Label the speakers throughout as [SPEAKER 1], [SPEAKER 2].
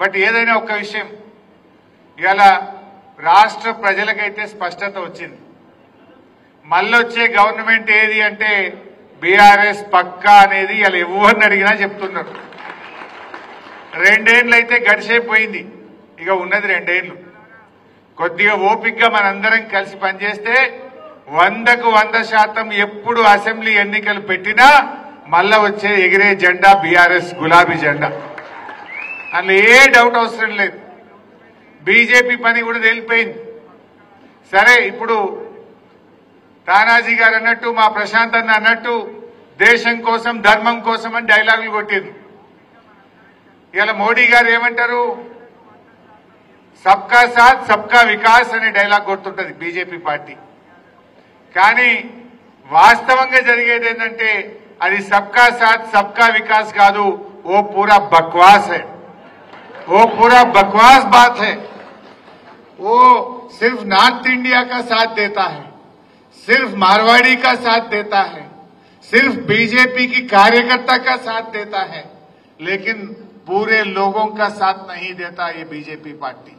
[SPEAKER 1] But ఏదైనా ఒక్క విషయం ఇలా రాష్ట్ర ప్రజలకైతే స్పష్టత వచ్చింది. మళ్ళొచ్చే గవర్నమెంట్ ఏది అంటే బీఆర్ఎస్ పక్కా అనేది ఇలా ఎవరిని అడిగినా చెప్తున్నారు. 2 ఏళ్ళు అయితే గడిచిపోయింది, ఇక ఉన్నది 2 ఏళ్ళు. కొద్దిగా ఓపికగా మనందరం కలిసి పనిచేస్తే 100కు 100% ఎప్పుడు అసెంబ్లీ ఎన్నికలు పెట్టినా మళ్ళా వచ్చే ఎగిరే జెండా బీఆర్ఎస్ గులాబీ జెండా, అందులో ఏ డౌట్ అవసరం లేదు. బీజేపీ పని కూడా తేలిపోయింది. సరే, ఇప్పుడు తానాజీ గారు అన్నట్టు, మా ప్రశాంత్ అన్న అన్నట్టు దేశం కోసం ధర్మం కోసం అని డైలాగులు కొట్టింది. ఇలా మోడీ గారు ఏమంటారు, సబ్కా సాత్ సబ్కా వికాస్ అనే డైలాగ్ కొడుతుంటది బీజేపీ పార్టీ. కానీ వాస్తవంగా జరిగేది ఏంటంటే అది సబ్కా సాత్ సబ్కా వికాస్ కాదు, वो पूरा बकवास है, वो पूरा बकवास बात है. वो सिर्फ नॉर्थ इंडिया का साथ देता है, सिर्फ मारवाड़ी का साथ देता है, सिर्फ बीजेपी की कार्यकर्ता का साथ देता है, लेकिन पूरे लोगों का साथ नहीं देता ये बीजेपी पार्टी.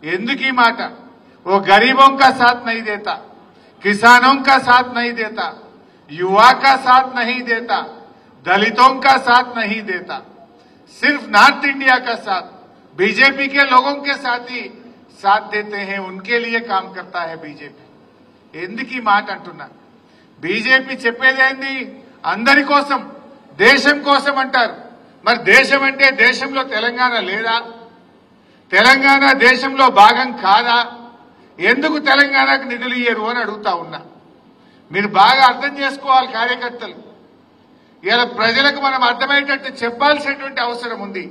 [SPEAKER 1] ఎందుకు మాట, वो गरीबों का साथ नहीं देता, किसानों का साथ नहीं देता, युवा का साथ नहीं देता, दलितों का साथ नहीं देता, सिर्फ नॉर्थ इंडिया का साथ बीजेपी के लोगों के साथ ही साथ देते हैं, उनके लिए काम करता है बीजेपी. ఎందుకు ఈ మాట అంటున్నా, బీజేపీ చెప్పేదేంది అందరి కోసం దేశం కోసం అంటారు. మరి దేశం అంటే దేశంలో తెలంగాణ లేదా? తెలంగాణ దేశంలో భాగం కాదా? ఎందుకు తెలంగాణకు నిధులు ఇయ్యరు అని అడుగుతా ఉన్నా. మీరు బాగా అర్థం చేసుకోవాలి కార్యకర్తలు. ఇలా ప్రజలకు మనం అర్థమయ్యేటట్టు చెప్పాల్సినటువంటి అవసరం ఉంది.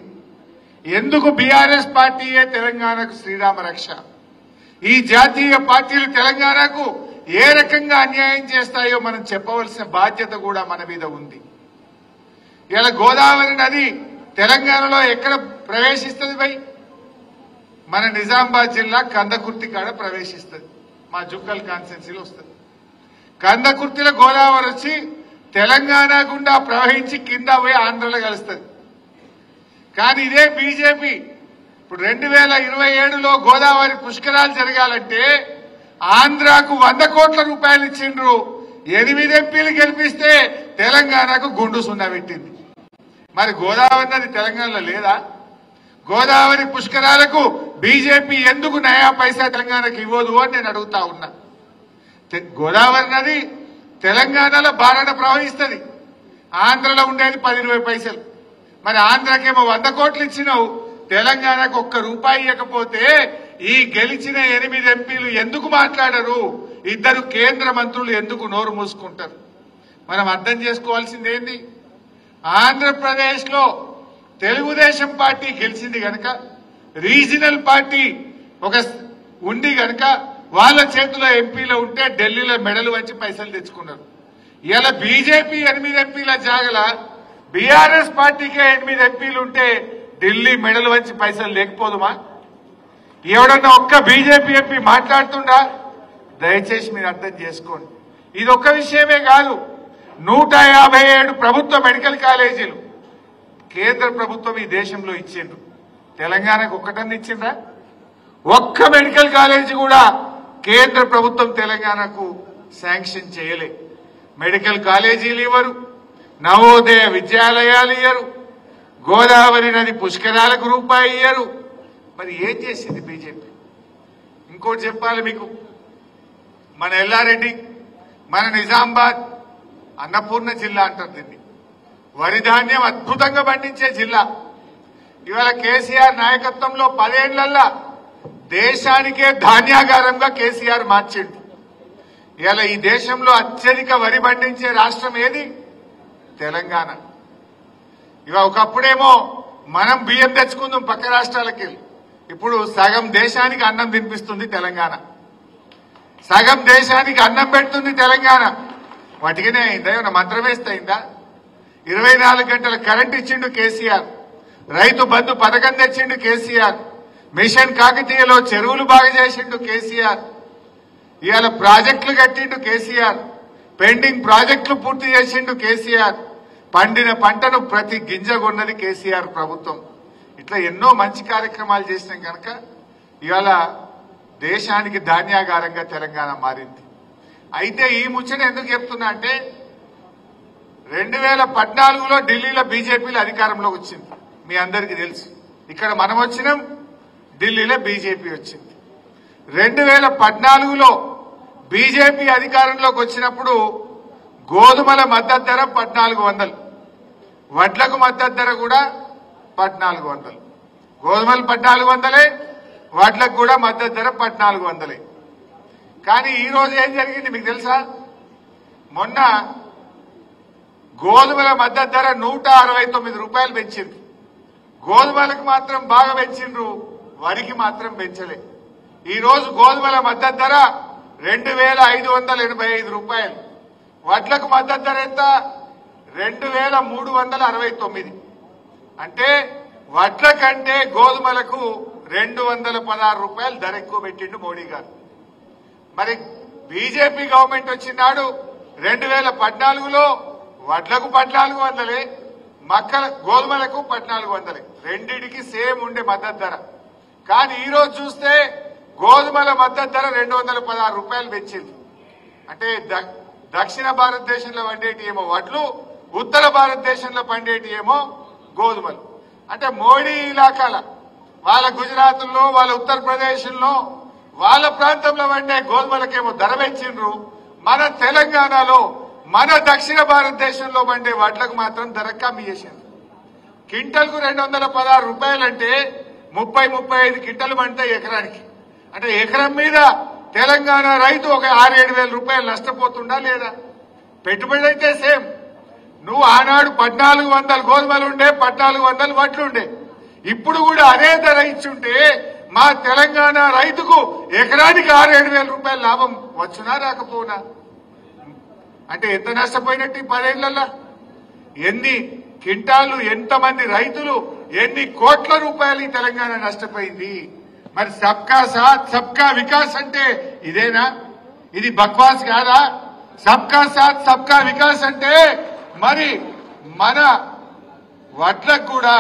[SPEAKER 1] ఎందుకు బీఆర్ఎస్ పార్టీయే తెలంగాణకు శ్రీరామ రక్ష? ఈ జాతీయ పార్టీలు తెలంగాణకు ఏ రకంగా అన్యాయం చేస్తాయో మనం చెప్పవలసిన బాధ్యత కూడా మన మీద ఉంది. ఇలా గోదావరి నది తెలంగాణలో ఎక్కడ ప్రవేశిస్తుంది భయ్? మన నిజామాబాద్ జిల్లా కందకుర్తి కాడ ప్రవేశిస్తుంది, మా జుక్కల్ కాన్స్టిట్యున్సీలో వస్తుంది. కందకుర్తిలో గోదావరి వచ్చి తెలంగాణ గుండా ప్రవహించి కింద పోయి ఆంధ్రలో కలుస్తుంది. కానీ ఇదే బీజేపీ ఇప్పుడు 2027లో గోదావరి పుష్కరాలు జరగాలంటే ఆంధ్రాకు 100 కోట్ల రూపాయలు ఇచ్చిండ్రు. 8 ఎంపీలు గెలిపిస్తే తెలంగాణకు గుండు సున్నా పెట్టింది. మరి గోదావరి నది తెలంగాణలో లేదా? గోదావరి పుష్కరాలకు బీజేపీ ఎందుకు నయా పైసా తెలంగాణకు ఇవ్వదు అని నేను అడుగుతా ఉన్నా. గోదావరి నది తెలంగాణలో బారణ ప్రవహిస్తుంది, ఆంధ్రలో ఉండేది 10-20 పైసలు. మరి ఆంధ్రకేమో 100 కోట్లు ఇచ్చినావు, తెలంగాణకు 1 రూపాయి ఇవ్వకపోతే ఈ గెలిచిన 8 ఎంపీలు ఎందుకు మాట్లాడరు? 2 కేంద్ర మంత్రులు ఎందుకు నోరు మూసుకుంటారు? మనం అర్థం చేసుకోవాల్సింది ఏంది, ఆంధ్రప్రదేశ్ లో తెలుగుదేశం పార్టీ గెలిచింది గనక, రీజనల్ పార్టీ ఒక ఉండి గనక వాళ్ళ చేతిలో ఎంపీలు ఉంటే ఢిల్లీలో మెడలు వంచి పైసలు తెచ్చుకున్నారు. ఇలా బీజేపీ 8 ఎంపీల జాగల బీఆర్ఎస్ పార్టీకే 8 ఎంపీలు ఉంటే ఢిల్లీ మెడలు వంచి పైసలు లేకపోదుమా? ఎవడన్నా ఒక్క బీజేపీ ఎంపీ మాట్లాడుతుండా? దయచేసి మీరు అర్థం చేసుకోండి. ఇది ఒక్క విషయమే కాదు, 157 ప్రభుత్వ మెడికల్ కాలేజీలు కేంద్ర ప్రభుత్వం ఈ దేశంలో ఇచ్చిండ్రు. తెలంగాణకు ఒక్కటన్నా ఇచ్చిండ్రా? ఒక్క మెడికల్ కాలేజీ కూడా కేంద్ర ప్రభుత్వం తెలంగాణకు శాంక్షన్ చేయలే. మెడికల్ కాలేజీలు ఇవ్వరు, నవోదయ విద్యాలయాలు ఇయ్యరు, గోదావరి నది పుష్కరాలకు రూపాయి ఇయ్యరు. మరి ఏం చేసింది బీజేపీ? ఇంకోటి చెప్పాలి మీకు, మన ఎల్లారెడ్డి, మన నిజామాబాద్ అన్నపూర్ణ జిల్లా అంటారు దీన్ని. వరి ధాన్యం అద్భుతంగా పండించే జిల్లా. ఇవాళ కేసీఆర్ నాయకత్వంలో 10 ఏళ్లల్లా దేశానికే ధాన్యాగారంగా కేసీఆర్ మార్చిండు. ఇవాళ ఈ దేశంలో అత్యధిక వరి పండించే రాష్ట్రం ఏది? తెలంగాణ. ఇవాళ ఒకప్పుడేమో మనం బియ్యం తెచ్చుకుందాం పక్క రాష్ట్రాలకి, ఇప్పుడు సగం దేశానికి అన్నం తినిపిస్తుంది తెలంగాణ, సగం దేశానికి అన్నం పెడుతుంది తెలంగాణ. వాటికినే అయిందా? ఏమన్నా మంత్రం వేస్తే అయిందా? 24 గంటల కరెంట్ ఇచ్చిండు కేసీఆర్, రైతు బంధు పథకం తెచ్చిండు కేసీఆర్, మిషన్ కాకతీయలో చెరువులు బాగా చేసిండు కేసీఆర్, ఇవాళ ప్రాజెక్టులు కట్టిండు కేసీఆర్, పెండింగ్ ప్రాజెక్టులు పూర్తి చేసిండు కేసీఆర్, పండిన పంటను ప్రతి గింజ కొన్నది కేసీఆర్ ప్రభుత్వం. ఇట్లా ఎన్నో మంచి కార్యక్రమాలు చేసినాం కనుక ఇవాళ దేశానికి ధాన్యాగారంగా తెలంగాణ మారింది. అయితే ఈ ముచ్చట ఎందుకు చెప్తున్నా అంటే 2014లో ఢిల్లీలో బీజేపీలో అధికారంలోకి వచ్చింది. మీ అందరికీ తెలుసు. ఇక్కడ మనం వచ్చినాం, ఢిల్లీలో బీజేపీ వచ్చింది. 2014లో బీజేపీ అధికారంలోకి వచ్చినప్పుడు గోధుమల మద్దతు ధర 1400, వడ్లకు మద్దతు ధర కూడా 1400. గోధుమలు 1400, వడ్లకు కూడా మద్దతు ధర 1400. కానీ ఈ రోజు ఏం జరిగింది మీకు తెలుసా? మొన్న గోధుమల మద్దతు ధర 169 రూపాయలు పెంచిండ్రు. గోధుమలకు మాత్రం బాగా పెంచిండ్రు, వరికి మాత్రం పెంచలే. ఈ రోజు గోధుమల మద్దతు ధర 2585 రూపాయలు. వడ్లకు మద్దతు ధర ఎంత? 2369. అంటే వడ్ల కంటే గోధుమలకు 216 రూపాయలు ధర ఎక్కువ పెట్టిండు మోడీ గారు. మరి బీజేపీ గవర్నమెంట్ వచ్చినాడు 2014లో వడ్లకు 1400, గోధుమలకు 1400, రెండిటికి సేమ్ ఉండే మద్దతు ధర. కానీ ఈ రోజు చూస్తే గోధుమల మద్దతు ధర 216 రూపాయలు పెంచింది. అంటే దక్షిణ భారతదేశంలో పండేటి ఏమో వడ్లు, ఉత్తర భారతదేశంలో పండేటి ఏమో గోధుమలు. అంటే మోడీ ఇలాకాల వాళ్ళ గుజరాత్లో, వాళ్ళ ఉత్తరప్రదేశ్లో, వాళ్ళ ప్రాంతంలో పండే గోధుమలకేమో ధర పెంచిండ్రు. మన తెలంగాణలో, మన దక్షిణ భారతదేశంలో పండే వడ్లకు మాత్రం ధర కమ్మి చేసిండ్రు. క్వింటల్కు 216 రూపాయలంటే 30-35 క్వింటలు పండుతాయి ఎకరానికి. అంటే ఎకరం మీద తెలంగాణ రైతు ఒక 6-7 వేల రూపాయలు నష్టపోతుండా లేదా? పెట్టుబడి అయితే సేమ్. నువ్వు ఆనాడు 1400 గోధుమలు ఉండే, 1400 వడ్లుండే. ఇప్పుడు కూడా అదే ధర ఇచ్చుంటే మా తెలంగాణ రైతుకు ఎకరానికి 6-7 వేల రూపాయల లాభం వచ్చునా రాకపోనా? అంటే ఎంత నష్టపోయినట్టు 10 ఏళ్లలో? ఎన్ని క్వింటాళ్లు, ఎంతమంది రైతులు, ఎన్ని కోట్ల రూపాయలు ఈ తెలంగాణ నష్టపోయింది? మరి సబ్కా సాత్ సబ్కా వికాస్ అంటే ఇదేనా? ఇది బక్వాస్ కాదా? సబ్కా సాత్ సబ్కా వికాస్ అంటే మరి మన వడ్లకు కూడా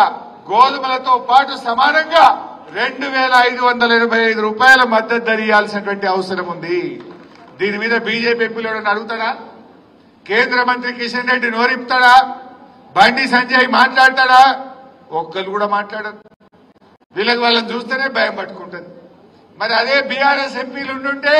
[SPEAKER 1] గోధుమలతో పాటు సమానంగా 2585 రూపాయల మద్దతు ధర ఇవ్వాల్సినటువంటి అవసరం ఉంది. దీని మీద బీజేపీ ఎంపీలు ఎవరైనా అడుగుతాడా? కేంద్ర మంత్రి కిషన్ రెడ్డి నోరిపుతాడా? బండి సంజయ్ మాట్లాడతాడా? ఒక్కరు కూడా మాట్లాడరు. వీళ్ళకి వాళ్ళని చూస్తేనే భయం పట్టుకుంటుంది. మరి అదే బీఆర్ఎస్ ఎంపీలు ఉండుంటే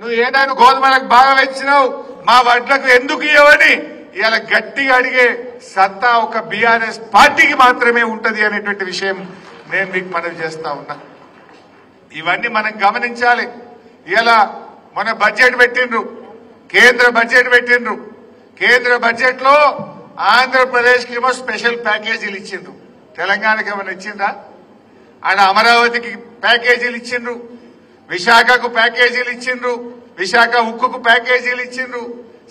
[SPEAKER 1] నువ్వు ఏదైనా గోధుమలకు బాగా వెచ్చినావు, మా వడ్లకు ఎందుకు ఇవ్వని ఇలా గట్టిగా అడిగే సత్తా ఒక బీఆర్ఎస్ పార్టీకి మాత్రమే ఉంటది అనేటువంటి విషయం నేను మీకు మనవి చేస్తా ఉన్నా. ఇవన్నీ మనం గమనించాలి. ఇలా మన బడ్జెట్ పెట్టిండ్రు, కేంద్ర బడ్జెట్ పెట్టిండ్రు. కేంద్ర బడ్జెట్ లో ఆంధ్రప్రదేశ్ కి ఏమో స్పెషల్ ప్యాకేజీలు ఇచ్చిండ్రు. తెలంగాణకి ఏమైనా ఇచ్చిండ్రా? ఆడ అమరావతికి ప్యాకేజీలు ఇచ్చిండ్రు, విశాఖకు ప్యాకేజీలు ఇచ్చిండ్రు, విశాఖ ఉక్కుకు ప్యాకేజీలు ఇచ్చిండ్రు.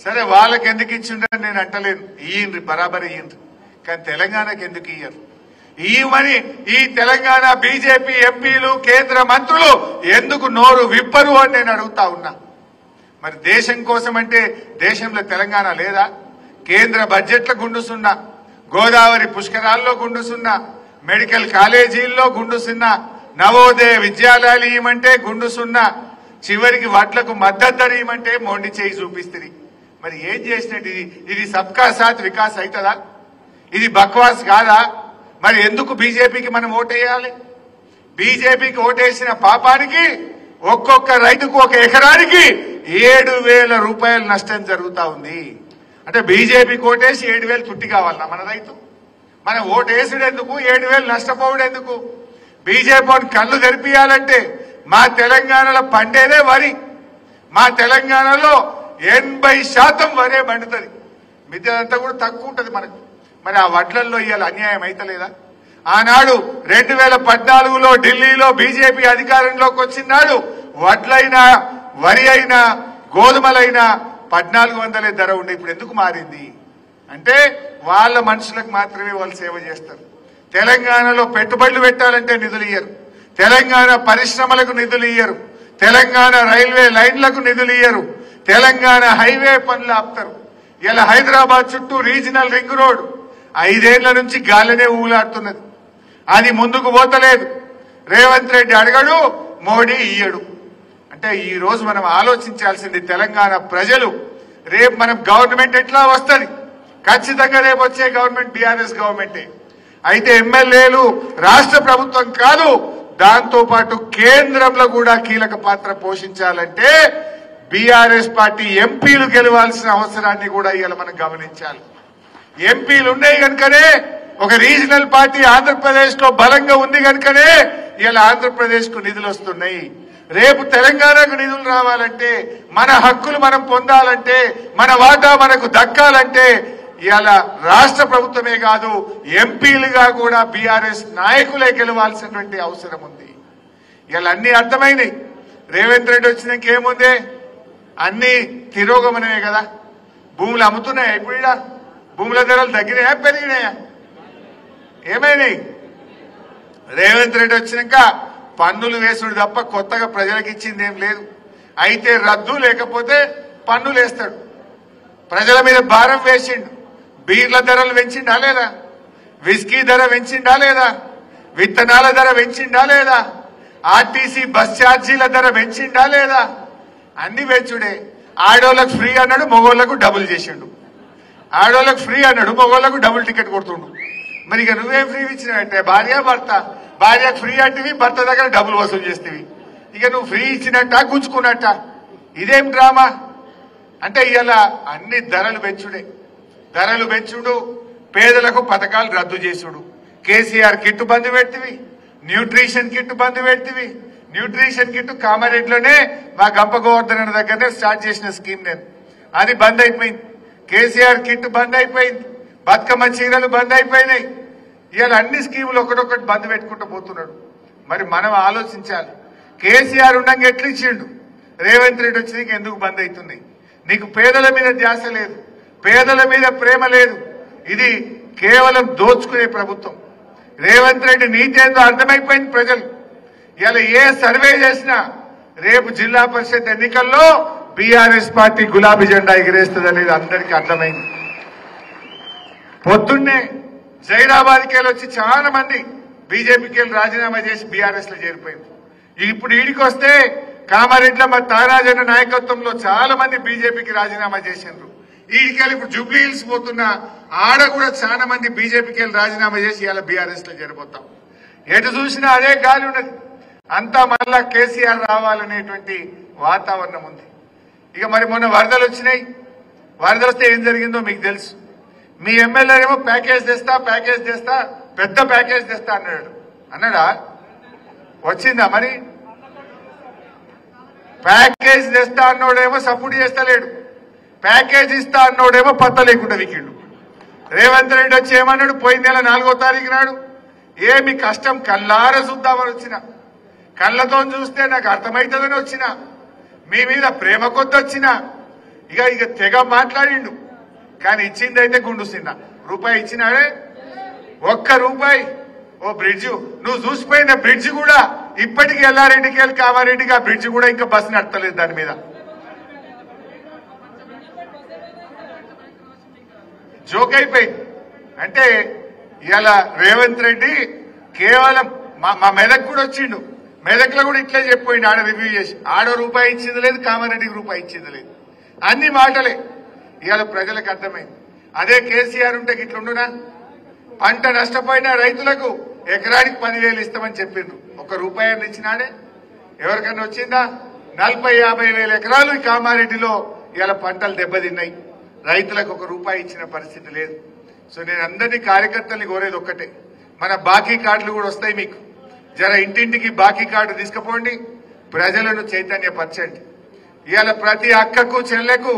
[SPEAKER 1] సరే వాళ్ళకి ఎందుకు ఇచ్చిండ్రని నేను అంటలేను, ఇయ్యండ్రి, బరాబర్ ఇయ్యండ్రి. కానీ తెలంగాణకి ఎందుకు ఇయ్యరు? ఇవ్వమని ఈ తెలంగాణ బీజేపీ ఎంపీలు, కేంద్ర మంత్రులు ఎందుకు నోరు విప్పరు అని నేను అడుగుతా ఉన్నా. మరి దేశం కోసం అంటే దేశంలో తెలంగాణ లేదా? కేంద్ర బడ్జెట్ల గుండు సున్నా, గోదావరి పుష్కరాల్లో గుండు సున్నా, మెడికల్ కాలేజీల్లో గుండు సున్నా, నవోదయ విద్యాలయాలు ఇవ్వమంటే గుండు సున్నా, చివరికి వడ్లకు మద్దతు ధర ఇవ్వమంటే మొండి చేయి చూపిస్తుంది. మరి ఏం చేసినట్టు ఇది సబ్కా సాత్ వికాస్ అవుతుందా? ఇది బక్వాస్ కాదా? మరి ఎందుకు బీజేపీకి మనం ఓటేయాలి? బీజేపీకి ఓటేసిన పాపానికి ఒక్కొక్క రైతుకు ఒక ఎకరానికి 7,000 రూపాయల నష్టం జరుగుతా ఉంది. అంటే బీజేపీకి ఓటేసి 7,000 తుట్టి కావాలన్నా మన రైతు? మనం ఓటేసుడెందుకు, 7,000 నష్టపోవడెందుకు? బీజేపీని కళ్ళు తెరిపియాలంటే మా తెలంగాణలో పండేదే వరి. మా తెలంగాణలో 80% వరే పండుతుంది, మిగతాదంతా కూడా తక్కువ ఉంటుంది మనకు. మరి ఆ వడ్లల్లో ఇవాళ అన్యాయం అయితలేదా? ఆనాడు 2014లో ఢిల్లీలో బీజేపీ అధికారంలోకి వచ్చినాడు వడ్లైనా, వరి అయినా, గోధుమలైనా 1400 ధర ఉండే. ఇప్పుడు ఎందుకు మారింది అంటే వాళ్ళ మనుషులకు మాత్రమే వాళ్ళు సేవ చేస్తారు. తెలంగాణలో పెట్టుబడులు పెట్టాలంటే నిధులు ఇయ్యరు, తెలంగాణ పరిశ్రమలకు నిధులు ఇయ్యరు, తెలంగాణ రైల్వే లైన్లకు నిధులు ఇయ్యరు, తెలంగాణ హైవే పనులు ఆపుతారు. ఇలా హైదరాబాద్ చుట్టూ రీజనల్ రింగ్ రోడ్ 5 ఏళ్ల నుంచి గాలినే ఊలాడుతున్నది. అది ముందుకు పోతలేదు. రేవంత్ రెడ్డి అడగడు, మోడీ ఇయ్యడు. అంటే ఈ రోజు మనం ఆలోచించాల్సింది తెలంగాణ ప్రజలు, రేపు మనం గవర్నమెంట్ ఎట్లా వస్తుంది? ఖచ్చితంగా రేపు వచ్చే గవర్నమెంట్ బీఆర్ఎస్ గవర్నమెంటే. అయితే ఎమ్మెల్యేలు రాష్ట్ర ప్రభుత్వం కాదు, దాంతో పాటు కేంద్రంలో కూడా కీలక పాత్ర పోషించాలంటే బీఆర్ఎస్ పార్టీ ఎంపీలు గెలవాల్సిన అవసరాన్ని కూడా ఇవాళ మనం గమనించాలి. ఎంపీలు ఉన్నాయి కనుకనే ఒక రీజనల్ పార్టీ ఆంధ్రప్రదేశ్ లో బలంగా ఉంది కనుకనే ఇలా ఆంధ్రప్రదేశ్ కు నిధులు వస్తున్నాయి. రేపు తెలంగాణకు నిధులు రావాలంటే, మన హక్కులు మనం పొందాలంటే, మన వాటా మనకు దక్కాలంటే ఇలా రాష్ట్ర ప్రభుత్వమే కాదు, ఎంపీలుగా కూడా బీఆర్ఎస్ నాయకులే గెలవాల్సినటువంటి అవసరం ఉంది. ఇలా అన్ని అర్థమైనాయి. రేవంత్ రెడ్డి వచ్చినాక ఏముంది? అన్ని తిరోగమనమే కదా. భూములు అమ్ముతున్నాయా? ఇప్పుడు ఇక్కడ భూముల ధరలు తగ్గినాయా పెరిగినాయా? ఏమైనాయి? రేవంత్ రెడ్డి వచ్చినాక పన్నులు వేసుడు తప్ప కొత్తగా ప్రజలకు ఇచ్చింది ఏం లేదు. అయితే రద్దు లేకపోతే పన్నులు వేస్తాడు. ప్రజల మీద భారం వేసిండు. బీర్ల ధరలు పెంచిండా లేదా? విస్కీ ధర పెంచిండా లేదా? విత్తనాల ధర పెంచిండా లేదా? ఆర్టీసీ బస్ ఛార్జీల ధర పెంచిండా లేదా? అన్ని పెంచుడే. ఆడోళ్ళకు ఫ్రీ అన్నాడు, మగోళ్లకు డబుల్ చేసిండు. ఆడోళ్ళకు ఫ్రీ అన్నాడు, మగోళ్లకు డబుల్ టికెట్ కొడుతుండు. మరి ఇక నువ్వేం ఫ్రీ ఇచ్చినట్టే? భార్యకు ఫ్రీ అంటివి, భర్త దగ్గర డబ్బులు వసూలు చేస్తేవి. ఇక నువ్వు ఫ్రీ ఇచ్చినట్ట, గుంజుకున్నట్ట? ఇదేం డ్రామా? అంటే ఇలా అన్ని ధరలు పెంచుడే. ధరలు పెంచుడు, పేదలకు పథకాలు రద్దు చేసుడు. కేసీఆర్ కిట్టు బంద్ పెడితివి, న్యూట్రిషన్ కిట్టు బంద్ పెడితివి. న్యూట్రిషన్ కిట్టు కామారెడ్డిలోనే మా గంప గోవర్ధన్ దగ్గరనే స్టార్ట్ చేసిన స్కీమ్ నేను. అది బంద్ అయిపోయింది. కేసీఆర్ కిట్టు బంద్ అయిపోయింది. బతుకమ్మ చీరలు బంద్ అయిపోయినాయి. ఇవాళ అన్ని స్కీములు ఒకటొకటి బంద్ పెట్టుకుంటూ పోతున్నాడు. మరి మనం ఆలోచించాలి. కేసీఆర్ ఉండగా ఎట్లు ఇచ్చిండు? రేవంత్ రెడ్డి వచ్చి ఎందుకు బంద్ అవుతున్నాయి? నీకు పేదల మీద ధ్యాస లేదు, పేదల మీద ప్రేమ లేదు. ఇది కేవలం దోచుకునే ప్రభుత్వం. రేవంత్ రెడ్డి నీతి ఏందో అర్థమైపోయింది ప్రజలు. ఇలా ఏ సర్వే చేసినా రేపు జిల్లా పరిషత్ ఎన్నికల్లో బీఆర్ఎస్ పార్టీ గులాబీ జెండా ఎగిరేస్తుంది అనేది అందరికీ అర్థమైంది. పొద్దున్నే జైరాబాద్కి వచ్చి చాలా మంది బీజేపీకి రాజీనామా చేసి బీఆర్ఎస్ లో చేరిపోయింది. ఇప్పుడు ఈడికి వస్తే కామారెడ్డిలో మా తారాజన్న నాయకత్వంలో చాలా మంది బీజేపీకి రాజీనామా చేసిండ్రు. ఈడికెళ్ళి ఇప్పుడు జూబ్లీ హిల్స్ పోతున్నా ఆడ కూడా చాలా మంది బీజేపీకి రాజీనామా చేసి ఇలా బీఆర్ఎస్ లో చేరిపోతాం. ఎటు చూసినా అదే గాలి ఉన్నది. అంతా మళ్ళా కేసీఆర్ రావాలనేటువంటి వాతావరణం ఉంది. ఇక మరి మొన్న వరదలు వచ్చినాయి. వరదలు వస్తే ఏం జరిగిందో మీకు తెలుసు. మీ ఎమ్మెల్యే ఏమో ప్యాకేజ్ తెస్తా పెద్ద ప్యాకేజ్ తెస్తా అన్నాడా? వచ్చిందా? మరి ప్యాకేజ్ తెస్తా అన్నోడేమో సపోర్ట్ చేస్తలేడు, ప్యాకేజ్ ఇస్తా అన్నోడేమో పత్త లేకుండా వికిండు. రేవంత్ రెడ్డి వచ్చి ఏమన్నాడు? పోయిన నెల 4వ తారీఖు నాడు ఏమి కష్టం కళ్ళార చూద్దామని వచ్చిన, కళ్ళతో చూస్తే నాకు అర్థమవుతుందని వచ్చిన, మీ మీద ప్రేమ కొద్ది వచ్చిన. ఇక తెగ మాట్లాడిండు. కానీ ఇచ్చిందైతే గుండు చిన్న రూపాయి ఇచ్చినాడే. ఒక్క రూపాయి. ఓ బ్రిడ్జ్ నువ్వు చూసిపోయిన బ్రిడ్జ్ కూడా ఇప్పటికీ ఎల్లారెడ్డికి వెళ్ళి కామారెడ్డికి ఆ బ్రిడ్జ్ కూడా ఇంకా బస్సు నడతలేదు దాని మీద. జోక్ అయిపోయింది. అంటే ఇలా రేవంత్ రెడ్డి కేవలం మా మెదక్ కూడా వచ్చిండు. మెదక్లో కూడా ఇట్లే చెప్పిపోయిండు. ఆడ రివ్యూ చేసి ఆడో రూపాయి ఇచ్చింది లేదు, కామారెడ్డికి రూపాయి ఇచ్చింది లేదు. అన్ని మాటలే. ఇవాళ ప్రజలకు అర్థమైంది. అదే కేసీఆర్ ఉంటే ఇట్లుండునా? పంట నష్టపోయిన రైతులకు ఎకరానికి 10,000 ఇస్తామని చెప్పిండ్రు. 1 రూపాయి ఇచ్చినాడే? ఎవరికన్నా వచ్చిందా? 40-50 వేల ఎకరాలు ఈ కామారెడ్డిలో ఇవాళ పంటలు దెబ్బతిన్నాయి. రైతులకు 1 రూపాయి ఇచ్చిన పరిస్థితి లేదు. సో నేను అందరినీ కార్యకర్తల్ని కోరేది ఒక్కటే, మన బాకీ కార్డులు కూడా వస్తాయి మీకు. జర ఇంటింటికి బాకీ కార్డు తీసుకుపోండి, ప్రజలను చైతన్యపరచండి. ఇవాళ ప్రతి అక్కకు చెల్లెకు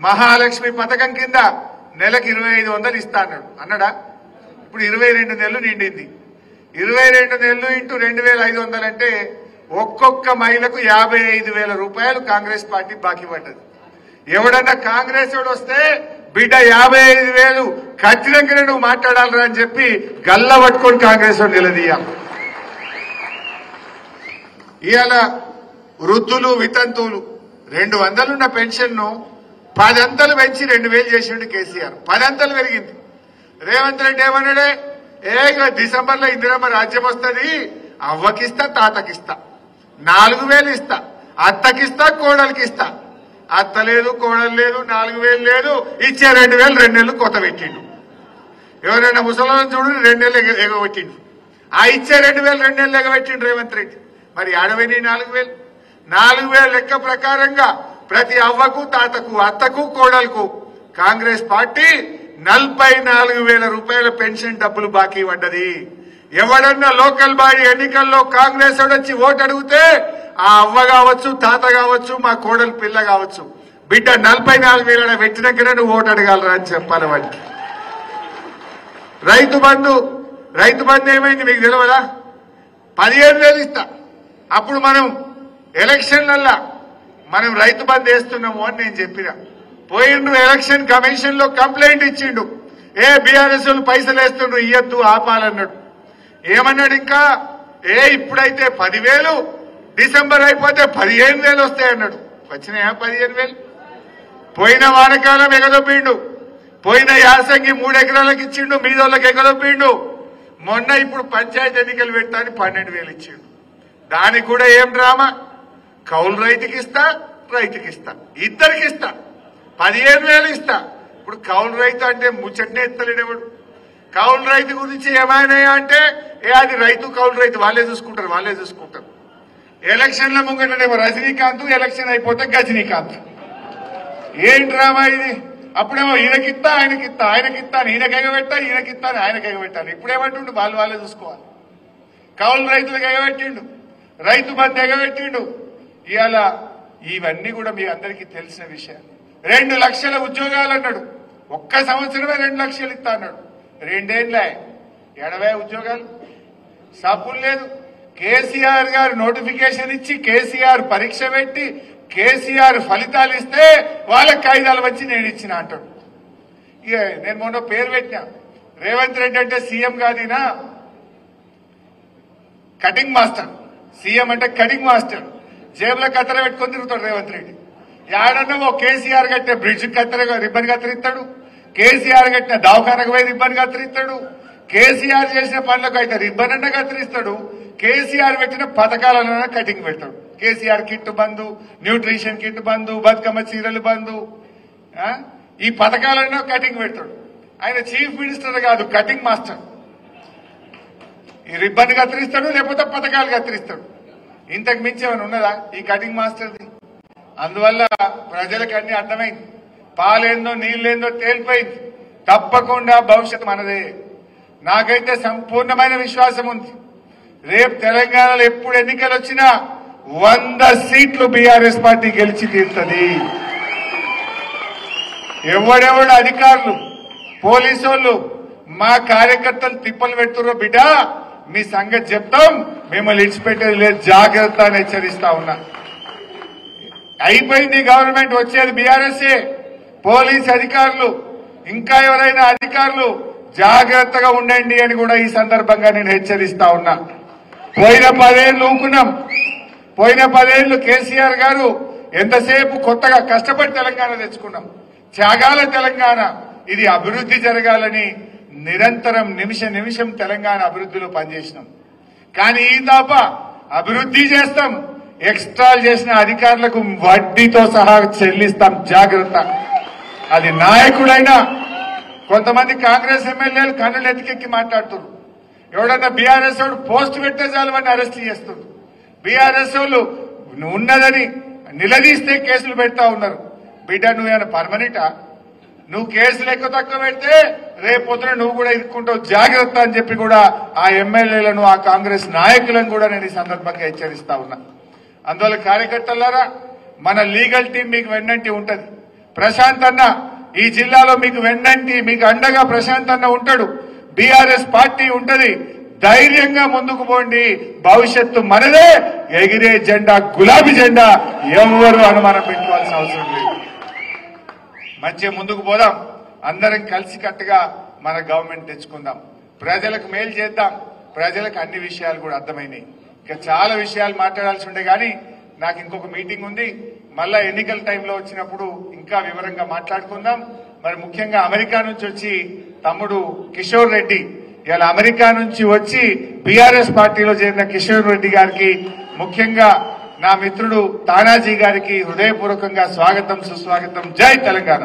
[SPEAKER 1] మహాలక్ష్మి పథకం కింద నెలకు 2,500 ఇస్తా అన్నాడా? ఇప్పుడు 22 నెలలు నిండింది. 22 నెలలు ఇంటూ 2,500 అంటే ఒక్కొక్క మహిళకు 55,000 రూపాయలు కాంగ్రెస్ పార్టీ బాకీ పడ్డది. ఎవడన్నా కాంగ్రెస్ వాడు వస్తే బిడ్డ 55,000 ఖచ్చితంగానే నువ్వు మాట్లాడాలరా అని చెప్పి గల్ల పట్టుకొని కాంగ్రెస్ వాడు నిలదీయాలి. ఇవాళ వృద్ధులు వితంతువులు 200 ఉన్న పెన్షన్ ను 10 అంతలు పెంచి 2,000 చేసిండు కేసీఆర్. 10 అంతలు పెరిగింది. రేవంత్ రెడ్డి ఏమన్నాడే? డిసెంబర్ లో ఇందిరమ్మ రాజ్యం వస్తుంది, అవ్వకిస్తా తాతకిస్తా, 4000 ఇస్తా, అత్తకిస్తా కోడలికిస్తా. అత్త లేదు, కోడలు లేదు, 4000 లేదు, ఇచ్చే 2000 2 నెలలు కొత్త పెట్టిండు. ఎవరైనా ముసలాలను చూడు 2 నెలలు ఎగబెట్టిండు. ఆ ఇచ్చే 2000 2 నెలలు ఎగబెట్టిండు రేవంత్ రెడ్డి. మరి ఆడవని 4000 లెక్క ప్రకారంగా ప్రతి అవ్వకు తాతకు అత్తకు కోడలకు కాంగ్రెస్ పార్టీ 44,000 రూపాయల పెన్షన్ డబ్బులు బాకీ పడ్డది. ఎవడన్నా లోకల్ బాడీ ఎన్నికల్లో కాంగ్రెస్ వచ్చి ఓటు అడిగితే ఆ అవ్వ కావచ్చు, తాత కావచ్చు, మా కోడలు పిల్ల కావచ్చు, బిడ్డ 44,000 పెట్టినాకనే నువ్వు ఓటు అడగాలరా అని చెప్పాలి వాడికి. రైతు బంధు ఏమైంది మీకు తెలియదా? 15,000 ఇస్తా. అప్పుడు మనం ఎలక్షన్లల్లా మనం రైతు బంధు వేస్తున్నాము అని నేను చెప్పిన. పోయిండు ఎలక్షన్ కమిషన్ లో కంప్లైంట్ ఇచ్చిండు, బీఆర్ఎస్ పైసలు వేస్తుండ్రు ఇయ్యద్దు ఆపాలన్నాడు. ఏమన్నాడు ఇంకా, ఇప్పుడైతే 10,000, డిసెంబర్ అయిపోతే 15,000 వస్తాయన్నాడు. వచ్చినాయా 15,000? పోయిన వానకాలం ఎగదొప్పిండు, పోయిన యాసంగి 3 ఎకరాలకు ఇచ్చిండు, మీదోళ్ళకి ఎగదొప్పిండు. మొన్న ఇప్పుడు పంచాయతీ ఎన్నికలు పెట్టాలని 12,000 ఇచ్చిండు. దానికి కూడా ఏం డ్రామా, కౌలు రైతుకి ఇస్తా, ఇద్దరికి ఇస్తా, 15,000 ఇస్తా. ఇప్పుడు కౌలు రైతు అంటే ముచ్చటనే ఎత్తలేడేవాడు. కౌలు రైతు గురించి ఏమైనా అంటే అది రైతు కౌలు రైతు వాళ్ళే చూసుకుంటారు. ఎలక్షన్ల ముంగటనేమో రజనీకాంత్, ఎలక్షన్ అయిపోతే గజనీకాంత్. ఏం డ్రామా ఇది? అప్పుడేమో ఈయనకిత్తా ఆయనకిత్తాను, ఈయనకి ఎగబెట్టాను, ఈయనకిత్తాను, ఆయనకి ఎగబెట్టాను. ఇప్పుడేమంటుండు, వాళ్ళే చూసుకోవాలి. కౌలు రైతులకు ఎగబెట్టిండు, రైతు బంధు ఎగబెట్టిండు. ఇవాళ ఇవన్నీ కూడా మీ అందరికీ తెలిసిన విషయాలు. 2 లక్షల ఉద్యోగాలు అన్నాడు, ఒక్క సంవత్సరమే 2 లక్షలు ఇస్తా అన్నాడు. 2 ఏళ్ళే 80 ఉద్యోగాలు. సబ్బులు లేదు. కేసీఆర్ గారు నోటిఫికేషన్ ఇచ్చి, కేసీఆర్ పరీక్ష పెట్టి, కేసీఆర్ ఫలితాలు ఇస్తే వాళ్ళకి కాయిదాలు వచ్చి నేను ఇచ్చిన అంటాడు. ఇక నేను మొన్న పేరు పెట్టినా, రేవంత్ రెడ్డి అంటే సీఎం కాదీనా, కటింగ్ మాస్టర్. సీఎం అంటే కటింగ్ మాస్టర్. జేబులో కత్తెర పెట్టుకొని తిరుగుతాడు రేవంత్ రెడ్డి. ఏడన్నా ఓ కేసీఆర్ కట్టిన బ్రిడ్జ్ రిబ్బన్ కత్తిరిస్తాడు, కేసీఆర్ కట్టిన దవాఖానకు పోయి రిబ్బన్ కత్తిరిస్తాడు, కేసీఆర్ చేసిన పనులకు అయితే రిబ్బన్ అన్న కత్తిరిస్తాడు, కేసీఆర్ పెట్టిన పథకాలన్నా కటింగ్ పెడతాడు. కేసీఆర్ కిట్ బంధు, న్యూట్రిషన్ కిట్ బంధు, బతుకమ్మ చీరలు బంధు, ఈ పథకాలన్నా కటింగ్ పెడతాడు. ఆయన చీఫ్ మినిస్టర్ కాదు, కటింగ్ మాస్టర్. ఈ రిబ్బన్ కత్తిరిస్తాడు, లేకపోతే పథకాలు కత్తిరిస్తాడు. ఇంతకు మించి ఏమైనా ఉన్నదా ఈ కటింగ్ మాస్టర్ది? అందువల్ల ప్రజలకు అన్ని అర్థమైంది. పాలేందో నీళ్ళేందో తేలిపోయింది. తప్పకుండా భవిష్యత్తు మనదే. నాకైతే సంపూర్ణమైన విశ్వాసం ఉంది. రేపు తెలంగాణలో ఎప్పుడు ఎన్నికలు వచ్చినా 100 సీట్లు బీఆర్ఎస్ పార్టీ గెలిచి తీరుతుంది. ఎవడెవడు అధికారులు, పోలీసు మా కార్యకర్తలు తిప్పలు పెడుతుర్రో బిడ్డ, మీ సంగతి చెప్తాం, మిమ్మల్ని ఇడిచిపెట్టేది లేదు, జాగ్రత్త అని హెచ్చరిస్తా ఉన్నా. అయిపోయింది గవర్నమెంట్, వచ్చేది బీఆర్ఎస్ఏ. పోలీస్ అధికారులు, ఇంకా ఎవరైనా అధికారులు జాగ్రత్తగా ఉండండి అని కూడా ఈ సందర్భంగా నేను హెచ్చరిస్తా ఉన్నా. పోయిన 10 ఏళ్లు ఊకున్నాం. పోయిన 10 ఏళ్లు కేసీఆర్ గారు ఎంతసేపు కొత్తగా కష్టపడి తెలంగాణ తెచ్చుకున్నాం. త్యాగాల తెలంగాణ, ఇది అభివృద్ధి జరగాలని నిరంతరం నిమిషం తెలంగాణ అభివృద్ధిలో పనిచేసినాం. కానీ ఈ తప్ప అభివృద్ధి చేస్తాం, ఎక్స్ట్రా చేసిన అధికారులకు వడ్డీతో సహా చెల్లిస్తాం, జాగ్రత్త. అది నాయకుడైనా, కొంతమంది కాంగ్రెస్ ఎమ్మెల్యేలు కన్నులు ఎత్తికెక్కి మాట్లాడుతున్నారు. ఎవడన్నా బీఆర్ఎస్ వాడు పోస్ట్ పెట్టే చాలు వాడిని అరెస్ట్ చేస్తున్నారు. బీఆర్ఎస్ వాళ్ళు ఉన్నదని నిలదీస్తే కేసులు పెడతా ఉన్నారు. బిడ్డ, నువ్వేమైనా పర్మనెంటా? నువ్వు కేసులు ఎక్కువ తక్కువ పెడితే రేపొద్దున నువ్వు కూడా ఇరుక్కుంటావు, జాగ్రత్త అని చెప్పి కూడా ఆ ఎమ్మెల్యేలను, ఆ కాంగ్రెస్ నాయకులను కూడా నేను ఈ సందర్భంగా హెచ్చరిస్తా ఉన్నా. అందువల్ల కార్యకర్తలారా, మన లీగల్ టీం మీకు వెన్నంటి ఉంటది. ప్రశాంత్ అన్న ఈ జిల్లాలో మీకు వెన్నంటి, మీకు అండగా ప్రశాంత్ అన్న ఉంటాడు. బీఆర్ఎస్ పార్టీ ఉంటది. ధైర్యంగా ముందుకు పోండి, భవిష్యత్తు మనదే. ఎగిరే జెండా గులాబీ జెండా, ఎవరు అనుమానం పెట్టుకోవాల్సిన అవసరం లేదు. మంచిగా ముందుకు పోదాం, అందరం కలిసికట్టుగా మన గవర్నమెంట్ తెచ్చుకుందాం, ప్రజలకు మేలు చేద్దాం. ప్రజలకు అన్ని విషయాలు కూడా అర్థమైనాయి. ఇంకా చాలా విషయాలు మాట్లాడాల్సి ఉండే కానీ నాకు ఇంకొక మీటింగ్ ఉంది. మళ్ళా ఎన్నికల టైంలో వచ్చినప్పుడు ఇంకా వివరంగా మాట్లాడుకుందాం. మరి ముఖ్యంగా అమెరికా నుంచి వచ్చి తమ్ముడు కిషోర్ రెడ్డి ఇలా అమెరికా నుంచి వచ్చి బీఆర్ఎస్ పార్టీలో చేరిన కిషోర్ రెడ్డి గారికి, ముఖ్యంగా నా మిత్రుడు తానాజీ గారికి హృదయపూర్వకంగా స్వాగతం సుస్వాగతం. జై తెలంగాణ.